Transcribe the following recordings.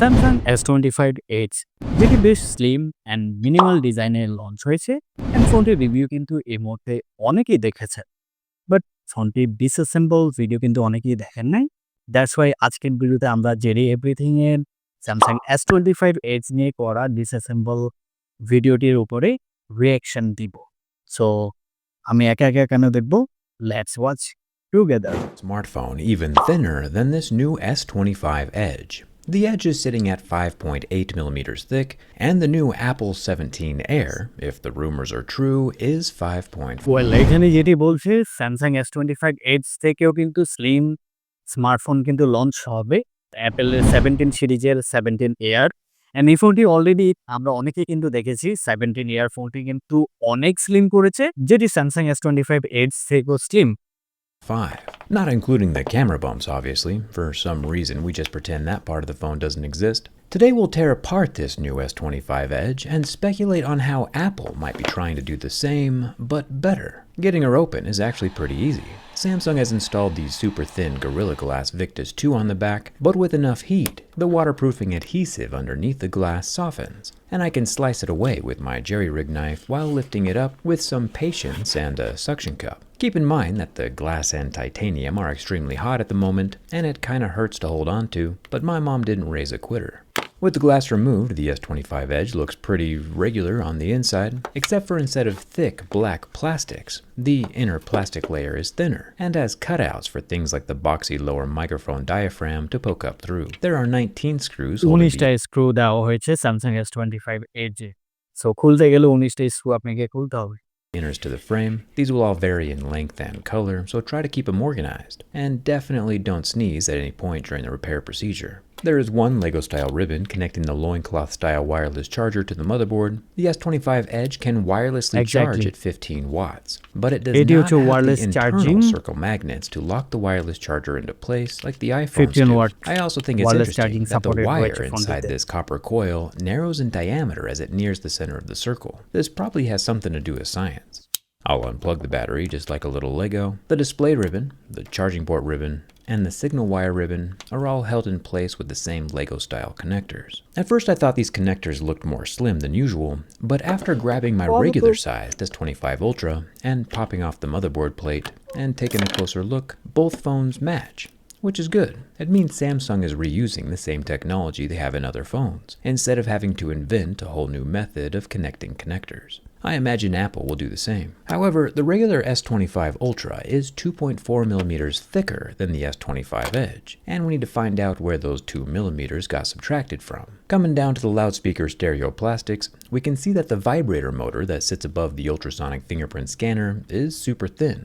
Samsung S25 Edge যেটি বেশ slim and minimal ডিজাইনে লঞ্চ হয়েছে অ্যান্ড ফোনটির রিভিউ কিন্তু এই মুহূর্তে অনেকেই দেখেছে, বাট ফোনটির ডিসঅ্যাসেম্বল ভিডিও কিন্তু অনেকেই দেখেন নাই। দ্যাটস ওয়াই আজকের ভিডিওতে আমরা জেরি এভরিথিং এর স্যামসাং S25 Edge নিয়ে করা ডিসঅ্যাসেম্বল ভিডিওটির উপরে রিঅ্যাকশন দিব। সো আমি একা একা কেন দেখব, let's watch together. Smartphone even thinner than this new S25 Edge. The Edge is sitting at 5.8 millimeters thick, and the new Apple 17 Air, if the rumors are true, is 5.4. Well, এখানে যেটি বলছে Samsung S25 Edge থেকেও কিন্তু slim smartphone কিন্তু launch হবে অ্যাপেলের 17 সিরিজের 17 air. And এই ফোনটি অলরেডি আমরা অনেকেই কিন্তু দেখেছি 17 এয়ার ফোনটি কিন্তু অনেক স্লিম করেছে, যেটি স্যামসাং S25 Edge থেকেও slim. 5. Not including the camera bumps, obviously. For some reason, we just pretend that part of the phone doesn't exist. Today, we'll tear apart this new S25 Edge and speculate on how Apple might be trying to do the same, but better. Getting her open is actually pretty easy. Samsung has installed the super thin Gorilla Glass Victus 2 on the back, but with enough heat, the waterproofing adhesive underneath the glass softens, and I can slice it away with my JerryRig knife while lifting it up with some patience and a suction cup. Keep in mind that the glass and titanium are extremely hot at the moment, and it kinda hurts to hold on to, but my mom didn't raise a quitter. With the glass removed, the S25 Edge looks pretty regular on the inside, except for instead of thick black plastics, the inner plastic layer is thinner and has cutouts for things like the boxy lower microphone diaphragm to poke up through. There are 19 screws holding 19টা screw দেওয়া হয়েছে Samsung S25 Edge। So খুলতে গেলে 19টা screw আপনাকে খুলতে হবে। inners to the frame. These will all vary in length and color, so try to keep them organized. And definitely don't sneeze at any point during the repair procedure. There is one Lego-style ribbon connecting the loincloth-style wireless charger to the motherboard. The S25 Edge can wirelessly charge at 15 watts, but it does not have the internal circle magnets to lock the wireless charger into place like the iPhones do. I also think it's interesting that the wire inside this copper coil narrows in diameter as it nears the center of the circle. This probably has something to do with science. I'll unplug the battery just like a little Lego. The display ribbon, the charging port ribbon, and the signal wire ribbon are all held in place with the same Lego-style connectors. At first I thought these connectors looked more slim than usual, but after grabbing my regular-sized S25 Ultra and popping off the motherboard plate and taking a closer look, both phones match, which is good. It means Samsung is reusing the same technology they have in other phones, instead of having to invent a whole new method of connecting connectors. I imagine Apple will do the same. However, the regular S25 Ultra is 2.4 millimeters thicker than the S25 Edge, and we need to find out where those 2 millimeters got subtracted from. Coming down to the loudspeaker stereo plastics, we can see that the vibrator motor that sits above the ultrasonic fingerprint scanner is super thin.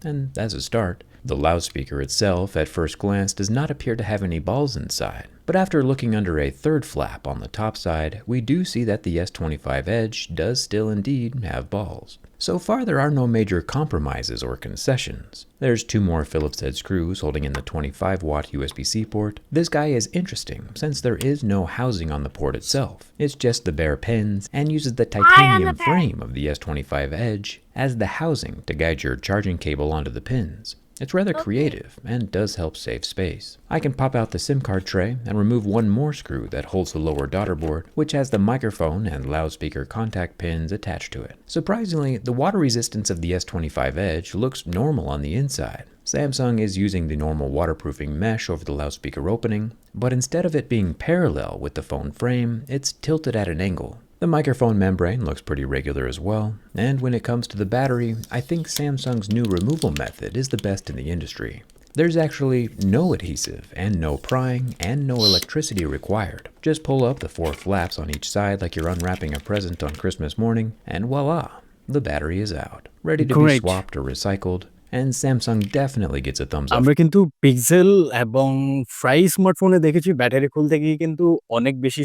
And that's a start. The loudspeaker itself, at first glance, does not appear to have any balls inside. But after looking under a third flap on the top side, we do see that the S25 Edge does still indeed have balls. So far, there are no major compromises or concessions. There's 2 more Phillips head screws holding in the 25-watt USB-C port. This guy is interesting since there is no housing on the port itself. It's just the bare pins and uses the titanium frame of the S25 Edge as the housing to guide your charging cable onto the pins. It's rather creative and does help save space. I can pop out the SIM card tray and remove one more screw that holds the lower daughter board, which has the microphone and loudspeaker contact pins attached to it. Surprisingly, the water resistance of the S25 Edge looks normal on the inside. Samsung is using the normal waterproofing mesh over the loudspeaker opening, but instead of it being parallel with the phone frame, it's tilted at an angle. The microphone membrane looks pretty regular as well, and when it comes to the battery, I think Samsung's new removal method is the best in the industry. There's actually no adhesive and no prying and no electricity required. Just pull up the 4 flaps on each side like you're unwrapping a present on Christmas morning, and voila, the battery is out, ready to be swapped or recycled. And Samsung definitely gets a thumbs up. আমরা কিন্তু pixel এবং fry স্মার্টফোনে দেখেছি battery খুলতে গিয়ে কিন্তু অনেক বেশি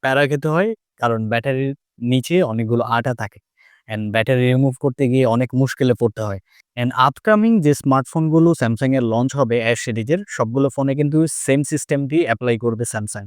প্যারা খেতে হয়, কারণ ব্যাটারির নিচে অনেকগুলো আঠা থাকে অ্যান্ড ব্যাটারি রিমুভ করতে গিয়ে অনেক মুশকিলে পড়তে হয়। অ্যান্ড আপকামিং যে স্মার্টফোনগুলো স্যামসাং এর লঞ্চ হবে এস সিরিজের, সবগুলো ফোনে কিন্তু সেম সিস্টেমটি অ্যাপ্লাই করবে Samsung.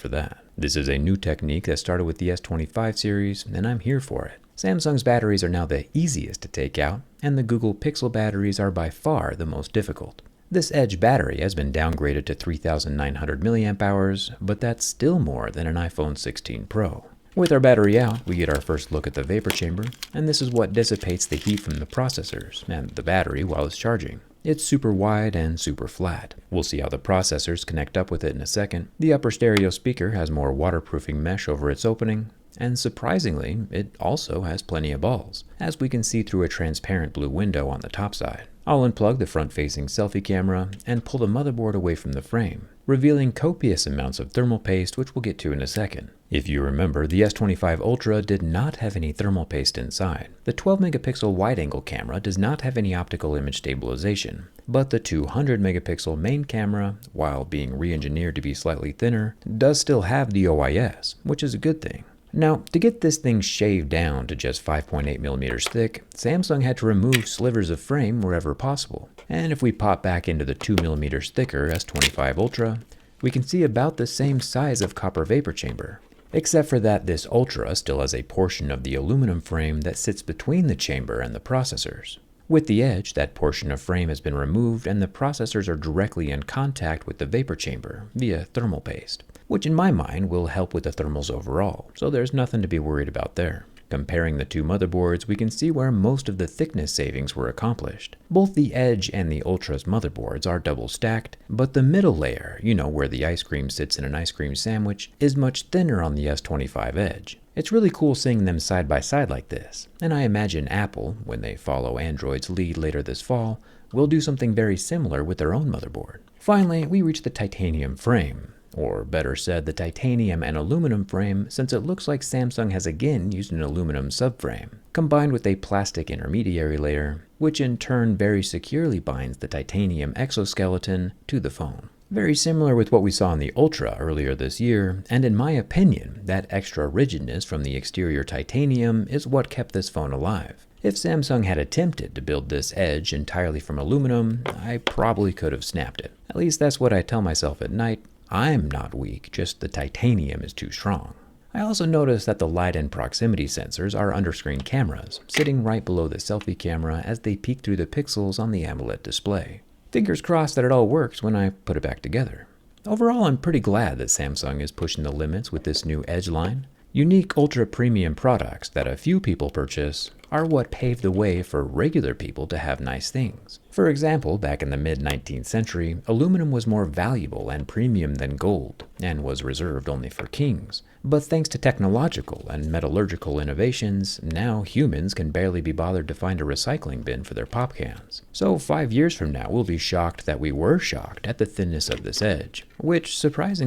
For that, this is a new technique that started with the S25 series, and I'm here for it. Samsung's batteries are now the easiest to take out, and the Google Pixel batteries are by far the most difficult. This Edge battery has been downgraded to 3,900 mAh, but that's still more than an iPhone 16 Pro. With our battery out, we get our first look at the vapor chamber, and this is what dissipates the heat from the processors and the battery while it's charging. It's super wide and super flat. We'll see how the processors connect up with it in a second. The upper stereo speaker has more waterproofing mesh over its opening, and surprisingly, it also has plenty of balls, as we can see through a transparent blue window on the top side. I'll unplug the front-facing selfie camera and pull the motherboard away from the frame, revealing copious amounts of thermal paste, which we'll get to in a second. If you remember, the S25 Ultra did not have any thermal paste inside. The 12-megapixel wide-angle camera does not have any optical image stabilization, but the 200-megapixel main camera, while being re-engineered to be slightly thinner, does still have the OIS, which is a good thing. Now, to get this thing shaved down to just 5.8 millimeters thick, Samsung had to remove slivers of frame wherever possible. And if we pop back into the 2 millimeters thicker S25 Ultra, we can see about the same size of copper vapor chamber. Except for that this Ultra still has a portion of the aluminum frame that sits between the chamber and the processors. With the Edge, that portion of frame has been removed and the processors are directly in contact with the vapor chamber via thermal paste, which in my mind will help with the thermals overall, so there's nothing to be worried about there. Comparing the two motherboards, we can see where most of the thickness savings were accomplished. Both the Edge and the Ultra's motherboards are double stacked, but the middle layer, where the ice cream sits in an ice cream sandwich, is much thinner on the S25 Edge. It's really cool seeing them side by side like this, and I imagine Apple, when they follow Android's lead later this fall, will do something very similar with their own motherboard. Finally, we reach the titanium frame. Or better said, the titanium and aluminum frame, since it looks like Samsung has again used an aluminum subframe, combined with a plastic intermediary layer, which in turn very securely binds the titanium exoskeleton to the phone. Very similar with what we saw in the Ultra earlier this year, and in my opinion, that extra rigidness from the exterior titanium is what kept this phone alive. If Samsung had attempted to build this Edge entirely from aluminum, I probably could have snapped it. At least that's what I tell myself at night. I'm not weak, just the titanium is too strong. I also noticed that the light and proximity sensors are under-screen cameras, sitting right below the selfie camera as they peek through the pixels on the AMOLED display. Fingers crossed that it all works when I put it back together. Overall, I'm pretty glad that Samsung is pushing the limits with this new Edge line. Unique ultra-premium products that a few people purchase are what paved the way for regular people to have nice things. For example, back in the mid-19th century, aluminum was more valuable and premium than gold, and was reserved only for kings. But thanks to technological and metallurgical innovations, now humans can barely be bothered to find a recycling bin for their pop cans. So 5 years from now, we'll be shocked that we were shocked at the thinness of this Edge, which surprisingly